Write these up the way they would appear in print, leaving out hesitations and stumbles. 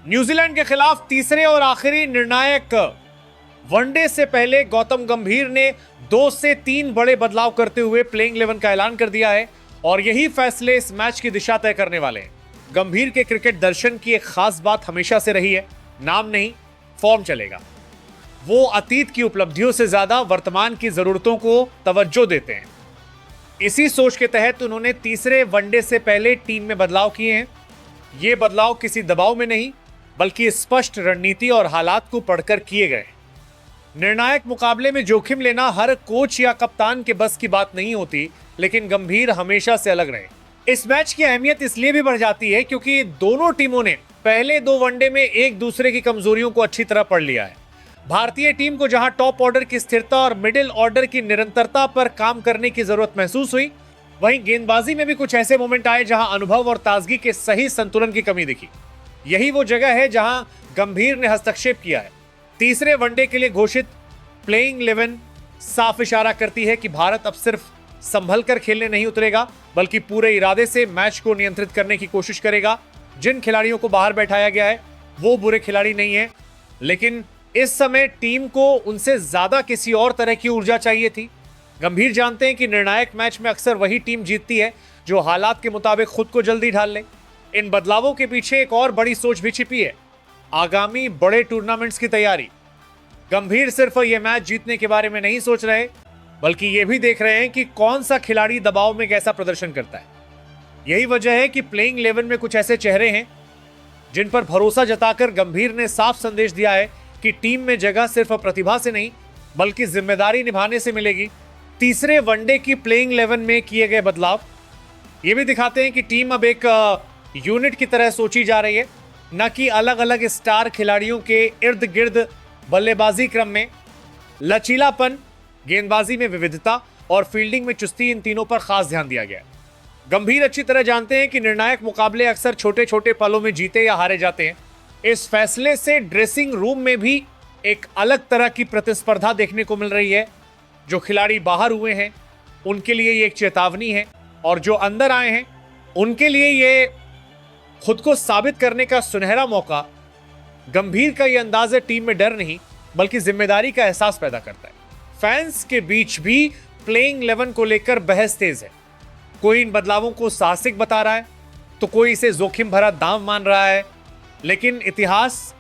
New Zealand के खिलाफ तीसरे और आखिरी निर्णायक वनडे से पहले गौतम गंभीर ने 2 से 3 बड़े बदलाव करते हुए प्लेइंग 11 का ऐलान कर दिया है और यही फैसले इस मैच की दिशा तय करने वाले हैं। गंभीर के क्रिकेट दर्शन की एक खास बात हमेशा से रही है, नाम नहीं फॉर्म चलेगा। वो अतीत की उपलब्धियों से ज्यादा वर्तमान की जरूरतों को तवज्जो देते हैं। इसी सोच के तहत उन्होंने तीसरे वनडे से पहले टीम में बदलाव किए हैं। ये बदलाव किसी दबाव में नहीं बल्कि स्पष्ट रणनीति और हालात को पढ़कर किए गए। निर्णायक मुकाबले में जोखिम लेना हर कोच या कप्तान के बस की बात नहीं होती, लेकिन गंभीर हमेशा से अलग रहे। इस मैच की अहमियत इसलिए भी बढ़ जाती है क्योंकि दोनों टीमों ने पहले 2 वनडे में एक दूसरे की कमजोरियों को अच्छी तरह पढ़ लिया है। भारतीय टीम को जहां टॉप ऑर्डर की स्थिरता और मिडिल ऑर्डर की निरंतरता पर काम करने की जरूरत महसूस हुई, वहीं गेंदबाजी में भी कुछ ऐसे मोमेंट आए जहां अनुभव और ताजगी के सही संतुलन की कमी दिखी। यही वो जगह है जहां गंभीर ने हस्तक्षेप किया है। तीसरे वनडे के लिए घोषित प्लेइंग 11 साफ इशारा करती है कि भारत अब सिर्फ संभल कर खेलने नहीं उतरेगा बल्कि पूरे इरादे से मैच को नियंत्रित करने की कोशिश करेगा। जिन खिलाड़ियों को बाहर बैठाया गया है वो बुरे खिलाड़ी नहीं है, लेकिन इस समय टीम को उनसे ज्यादा किसी और तरह की ऊर्जा चाहिए थी। गंभीर जानते हैं कि निर्णायक मैच में अक्सर वही टीम जीतती है जो हालात के मुताबिक खुद को जल्दी ढाल ले। इन बदलावों के पीछे एक और बड़ी सोच भी छिपी है, आगामी बड़े टूर्नामेंट्स की तैयारी। गंभीर सिर्फ यह मैच जीतने के बारे में नहीं सोच रहे बल्कि यह भी देख रहे हैं कि कौन सा खिलाड़ी दबाव में कैसा प्रदर्शन करता है। यही वजह है कि प्लेइंग 11 में कुछ ऐसे चेहरे हैं जिन पर भरोसा जताकर गंभीर ने साफ संदेश दिया है कि टीम में जगह सिर्फ प्रतिभा से नहीं बल्कि जिम्मेदारी निभाने से मिलेगी। तीसरे वनडे की प्लेइंग 11 में किए गए बदलाव ये भी दिखाते हैं कि टीम अब एक यूनिट की तरह सोची जा रही है, न कि अलग अलग स्टार खिलाड़ियों के इर्द गिर्द। बल्लेबाजी क्रम में लचीलापन, गेंदबाजी में विविधता और फील्डिंग में चुस्ती, इन तीनों पर खास ध्यान दिया गया है। गंभीर अच्छी तरह जानते हैं कि निर्णायक मुकाबले अक्सर छोटे छोटे पलों में जीते या हारे जाते हैं। इस फैसले से ड्रेसिंग रूम में भी एक अलग तरह की प्रतिस्पर्धा देखने को मिल रही है। जो खिलाड़ी बाहर हुए हैं उनके लिए ये एक चेतावनी है और जो अंदर आए हैं उनके लिए ये खुद को साबित करने का सुनहरा मौका। गंभीर का यह अंदाज टीम में डर नहीं बल्कि जिम्मेदारी का एहसास पैदा करता है। फैंस के बीच भी प्लेइंग 11 को लेकर बहस तेज है। कोई इन बदलावों को साहसिक बता रहा है तो कोई इसे जोखिम भरा दांव मान रहा है, लेकिन इतिहास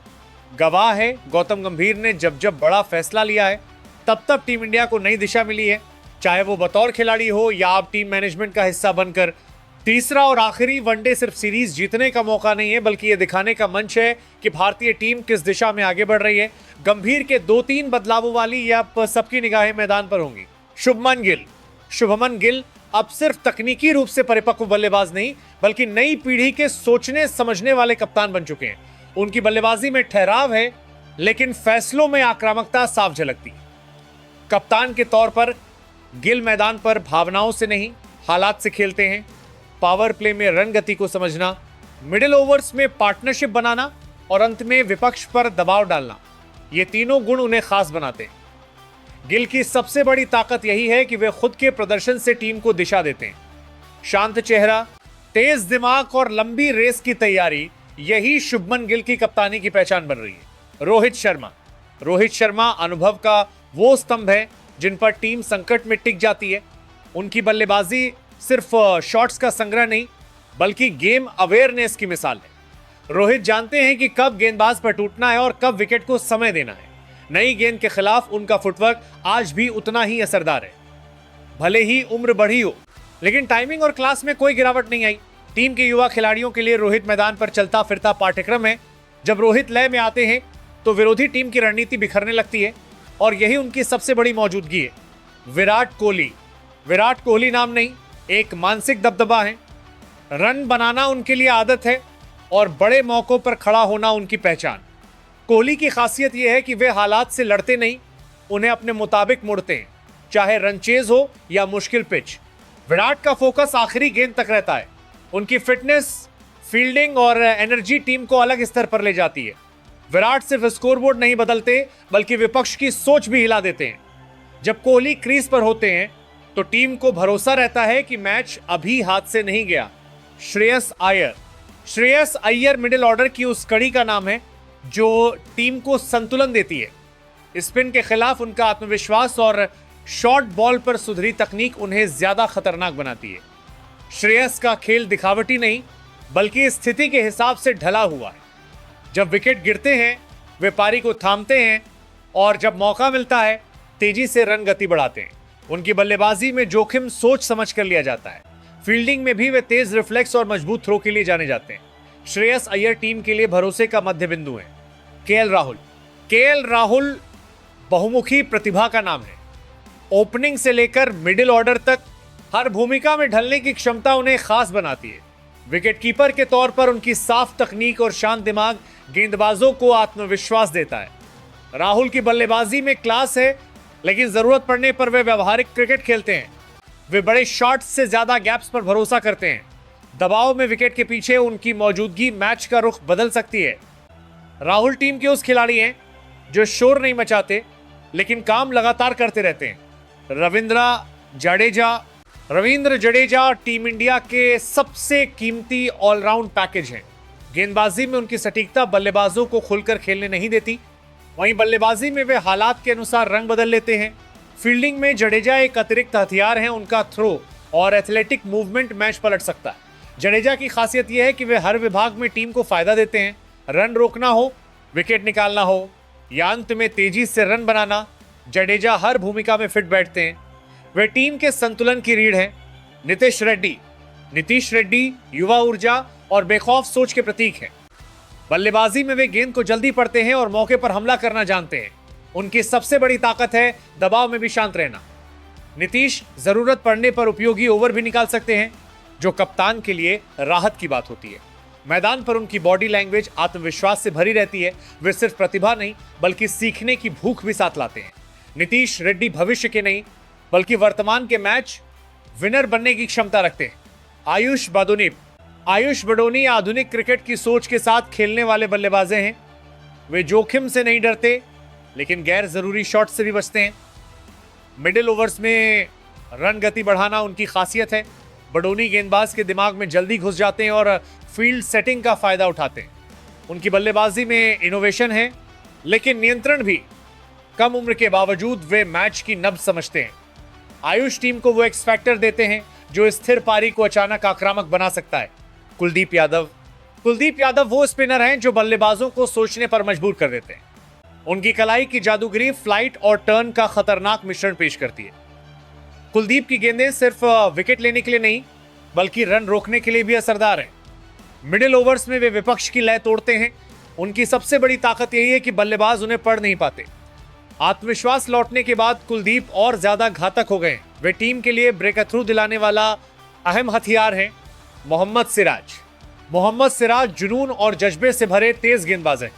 गवाह है गौतम गंभीर ने जब जब बड़ा फैसला लिया है तब तब टीम इंडिया को नई दिशा मिली है, चाहे वो बतौर खिलाड़ी हो या आप टीम मैनेजमेंट का हिस्सा बनकर। तीसरा और आखिरी वनडे सिर्फ सीरीज जीतने का मौका नहीं है बल्कि यह दिखाने का मंच है कि भारतीय टीम किस दिशा में आगे बढ़ रही है। गंभीर के 2-3 बदलावों वाली ये अब सबकी निगाहें मैदान पर होंगी। शुभमन गिल अब सिर्फ तकनीकी रूप से परिपक्व बल्लेबाज नहीं बल्कि नई पीढ़ी के सोचने समझने वाले कप्तान बन चुके हैं। उनकी बल्लेबाजी में ठहराव है लेकिन फैसलों में आक्रामकता साफ झलकती है। कप्तान के तौर पर गिल मैदान पर भावनाओं से नहीं हालात से खेलते हैं। पावर प्ले में रन गति को समझना, मिडिल ओवर्स में पार्टनरशिप बनाना और अंत में विपक्ष पर दबाव डालना, ये तीनों गुण उन्हें खास बनाते हैं। गिल की सबसे बड़ी ताकत यही है कि वे खुद के प्रदर्शन से टीम को दिशा देते हैं। शांत चेहरा, तेज दिमाग और लंबी रेस की तैयारी, यही शुभमन गिल की कप्तानी की पहचान बन रही है। रोहित शर्मा अनुभव का वो स्तंभ है जिन पर टीम संकट में टिक जाती है। उनकी बल्लेबाजी सिर्फ शॉट्स का संग्रह नहीं बल्कि गेम अवेयरनेस की मिसाल है। रोहित जानते हैं कि कब गेंदबाज पर टूटना है और कब विकेट को समय देना है। नई गेंद के खिलाफ उनका फुटवर्क आज भी उतना ही असरदार है। भले ही उम्र बढ़ी हो लेकिन टाइमिंग और क्लास में कोई गिरावट नहीं आई। टीम के युवा खिलाड़ियों के लिए रोहित मैदान पर चलता फिरता पाठ्यक्रम है। जब रोहित लय में आते हैं तो विरोधी टीम की रणनीति बिखरने लगती है और यही उनकी सबसे बड़ी मौजूदगी है। विराट कोहली नाम नहीं, एक मानसिक दबदबा है। रन बनाना उनके लिए आदत है और बड़े मौकों पर खड़ा होना उनकी पहचान। कोहली की खासियत यह है कि वे हालात से लड़ते नहीं, उन्हें अपने मुताबिक मुड़ते हैं, चाहे रन चेज हो या मुश्किल पिच। विराट का फोकस आखिरी गेंद तक रहता है। उनकी फिटनेस, फील्डिंग और एनर्जी टीम को अलग स्तर पर ले जाती है। विराट सिर्फ स्कोरबोर्ड नहीं बदलते बल्कि विपक्ष की सोच भी हिला देते हैं। जब कोहली क्रीज पर होते हैं तो टीम को भरोसा रहता है कि मैच अभी हाथ से नहीं गया। श्रेयस श्रेयस अय्यर मिडिल ऑर्डर की उस कड़ी का नाम है जो टीम को संतुलन देती है। स्पिन के खिलाफ उनका आत्मविश्वास और शॉर्ट बॉल पर सुधरी तकनीक उन्हें ज्यादा खतरनाक बनाती है। श्रेयस का खेल दिखावटी नहीं बल्कि स्थिति के हिसाब से ढला हुआ है। जब विकेट गिरते हैं वे पारी को थामते हैं और जब मौका मिलता है तेजी से रन गति बढ़ाते हैं। उनकी बल्लेबाजी में जोखिम सोच समझ कर लिया जाता है। फील्डिंग में भी वे तेज रिफ्लेक्स और मजबूत थ्रो के लिए जाने जाते हैं। श्रेयस अय्यर टीम के लिए भरोसे का मध्य बिंदु है। केएल राहुल बहुमुखी प्रतिभा का नाम है। ओपनिंग से लेकर मिडिल ऑर्डर तक हर भूमिका में ढलने की क्षमता उन्हें खास बनाती है। विकेटकीपर के तौर पर उनकी साफ तकनीक और शांत दिमाग गेंदबाजों को आत्मविश्वास देता है। राहुल की बल्लेबाजी में क्लास है लेकिन जरूरत पड़ने पर वे व्यवहारिक क्रिकेट खेलते हैं। वे बड़े शॉट्स से ज्यादा गैप्स पर भरोसा करते हैं। दबाव में विकेट के पीछे उनकी मौजूदगी मैच का रुख बदल सकती है। राहुल टीम के उस खिलाड़ी हैं जो शोर नहीं मचाते लेकिन काम लगातार करते रहते हैं। रविंद्र जडेजा टीम इंडिया के सबसे कीमती ऑलराउंड पैकेज हैं। गेंदबाजी में उनकी सटीकता बल्लेबाजों को खुलकर खेलने नहीं देती। वहीं बल्लेबाजी में वे हालात के अनुसार रंग बदल लेते हैं। फील्डिंग में जडेजा एक अतिरिक्त हथियार हैं। उनका थ्रो और एथलेटिक मूवमेंट मैच पलट सकता है। जडेजा की खासियत यह है कि वे हर विभाग में टीम को फायदा देते हैं। रन रोकना हो, विकेट निकालना हो या अंत में तेजी से रन बनाना, जडेजा हर भूमिका में फिट बैठते हैं। वे टीम के संतुलन की रीढ़ हैं। नीतीश रेड्डी युवा ऊर्जा और बेखौफ सोच के प्रतीक हैं। बल्लेबाजी में वे गेंद को जल्दी पढ़ते हैं और मौके पर हमला करना जानते हैं। उनकी सबसे बड़ी ताकत है दबाव में भी शांत रहना। नीतीश जरूरत पड़ने पर उपयोगी ओवर भी निकाल सकते हैं जो कप्तान के लिए राहत की बात होती है। मैदान पर उनकी बॉडी लैंग्वेज आत्मविश्वास से भरी रहती है। वे सिर्फ प्रतिभा नहीं बल्कि सीखने की भूख भी साथ लाते हैं। नीतीश रेड्डी भविष्य के नहीं बल्कि वर्तमान के मैच विनर बनने की क्षमता रखते हैं। आयुष बडोनी आधुनिक क्रिकेट की सोच के साथ खेलने वाले बल्लेबाज हैं। वे जोखिम से नहीं डरते लेकिन गैर जरूरी शॉट से भी बचते हैं। मिडिल ओवर्स में रन गति बढ़ाना उनकी खासियत है। बडोनी गेंदबाज के दिमाग में जल्दी घुस जाते हैं और फील्ड सेटिंग का फायदा उठाते हैं। उनकी बल्लेबाजी में इनोवेशन है लेकिन नियंत्रण भी। कम उम्र के बावजूद वे मैच की नब्ज समझते हैं। आयुष टीम को वो एक्स फैक्टर देते हैं जो स्थिर पारी को अचानक आक्रामक बना सकता है। कुलदीप यादव वो स्पिनर हैं जो बल्लेबाजों को सोचने पर मजबूर कर देते हैं। उनकी कलाई की जादूगरी फ्लाइट और टर्न का खतरनाक मिश्रण पेश करती है। कुलदीप की गेंदें सिर्फ विकेट लेने के लिए नहीं बल्कि रन रोकने के लिए भी असरदार हैं। मिडिल ओवर्स में वे विपक्ष की लय तोड़ते हैं। उनकी सबसे बड़ी ताकत यही है कि बल्लेबाज उन्हें पढ़ नहीं पाते। आत्मविश्वास लौटने के बाद कुलदीप और ज्यादा घातक हो गए। वे टीम के लिए ब्रेक थ्रू दिलाने वाला अहम हथियार है। मोहम्मद सिराज जुनून और जज्बे से भरे तेज गेंदबाज हैं।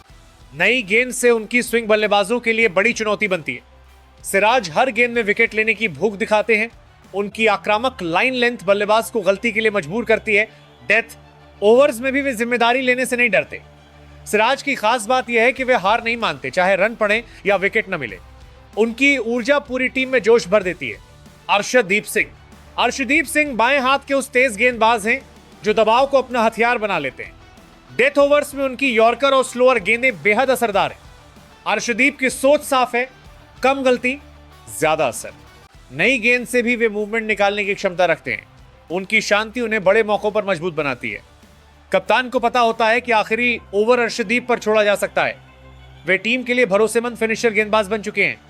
नई गेंद से उनकी स्विंग बल्लेबाजों के लिए बड़ी चुनौती बनती है। सिराज हर गेंद में विकेट लेने की भूख दिखाते हैं। उनकी आक्रामक लाइन लेंथ बल्लेबाज को गलती के लिए मजबूर करती है। डेथ ओवर्स में भी वे जिम्मेदारी लेने से नहीं डरते। सिराज की खास बात यह है कि वे हार नहीं मानते चाहे रन पड़े या विकेट न मिले। उनकी ऊर्जा पूरी टीम में जोश भर देती है। अर्शदीप सिंह बाएं हाथ के उस तेज गेंदबाज हैं जो दबाव को अपना हथियार बना लेते हैं। डेथ ओवर्स में उनकी यॉर्कर और स्लोअर गेंदें बेहद असरदार हैं। अर्शदीप की सोच साफ है, कम गलती ज्यादा असर। नई गेंद से भी वे मूवमेंट निकालने की क्षमता रखते हैं। उनकी शांति उन्हें बड़े मौकों पर मजबूत बनाती है। कप्तान को पता होता है कि आखिरी ओवर अर्शदीप पर छोड़ा जा सकता है। वे टीम के लिए भरोसेमंद फिनिशर गेंदबाज बन चुके हैं।